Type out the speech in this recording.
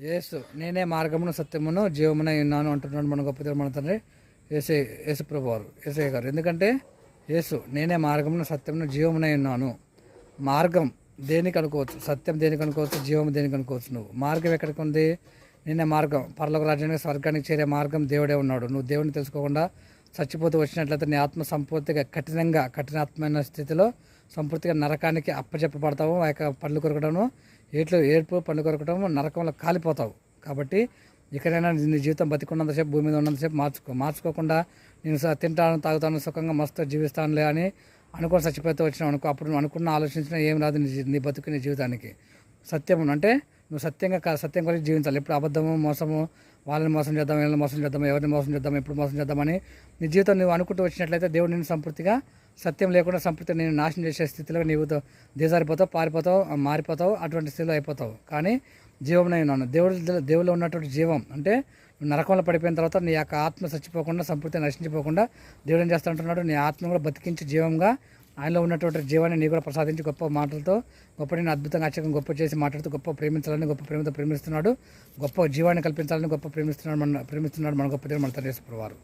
యేసు నేనే మార్గమును సత్యమును జీవమునై ఉన్నాను అంటున్నాడు మన గొప్ప దేవుడు మన తండ్రి యేసు ప్రభు వారు యేసయ్య గారు. ఎందుకంటే యేసు నేనే మార్గమును సత్యమును జీవమునై ఉన్నాను. మార్గం దేనికి అనుకోవచ్చు, సత్యం దేనికి అనుకోవచ్చు, జీవం దేనికి అనుకోవచ్చు. నువ్వు మార్గం ఎక్కడికి ఉంది? నేనే మార్గం, పరలోక రాజ్యానికి స్వర్గానికి చేరే మార్గం దేవుడే ఉన్నాడు. నువ్వు దేవుడిని తెలుసుకోకుండా చచ్చిపోతూ వచ్చినట్లయితే నీ ఆత్మ సంపూర్తిగా కఠినాత్మైన స్థితిలో సంపూర్తిగా నరకానికి అప్పచెప్పబడతావు. ఆ యొక్క పండ్లు కొరకడము, ఏడుపు పండ్లు కొరకడము, నరకంలో కాలిపోతావు. కాబట్టి ఇక్కడైనా నీ జీవితం బతికున్నంతసేపు, భూమి మీద ఉన్నంతసేపు మార్చుకోకుండా నేను తింటాను, తాగుతాను, సుఖంగా మస్తు జీవిస్తానులే అని అనుకొని చచ్చిపోతూ వచ్చినావు అనుకో, అప్పుడు నువ్వు అనుకున్న ఆలోచించినా ఏం రాదు నీ బతుకు, నీ జీవితానికి. సత్యము అంటే నువ్వు సత్యం గురించి జీవించాలి. ఎప్పుడు అబద్ధము, మోసము, వాళ్ళని మోసం చేద్దాం, వీళ్ళని మోసం చేద్దాం, ఎవరిని మోసం చేద్దాం, ఎప్పుడు మోసం చేద్దామని నీ జీవితం నువ్వు అనుకుంటూ వచ్చినట్లయితే దేవుడు నేను సంపూర్తిగా సత్యం లేకుండా సంపూర్తిగా నేను నాశనం చేసే స్థితిలో నీవు దిగజారిపోతావు, పారిపోతావు, మారిపోతావు, అటువంటి స్థితిలో అయిపోతావు. కానీ జీవమునై ఉన్నాను. దేవుడిలో ఉన్నటువంటి జీవం అంటే నువ్వు నరకంలో పడిపోయిన తర్వాత నీ యొక్క ఆత్మ చచ్చిపోకుండా సంపూర్తిగా నశించిపోకుండా దేవుడు ఏం చేస్తుంటున్నాడు, నీ ఆత్మ కూడా బతికించి జీవంగా ఆయనలో ఉన్నటువంటి జీవాన్ని నీ కూడా ప్రసాదించి గొప్ప మాటలతో నేను అద్భుతంగా ఆశ్చర్యంగా గొప్ప చేసి మాట్లాడుతూ గొప్ప ప్రేమించాలని గొప్ప ప్రేమతో ప్రేమిస్తున్నాడు. గొప్ప జీవాన్ని కల్పించాలని గొప్ప ప్రేమిస్తున్నాడు మన గొప్ప దేవుడు మన తండ్రి యేసు ప్రభువారు.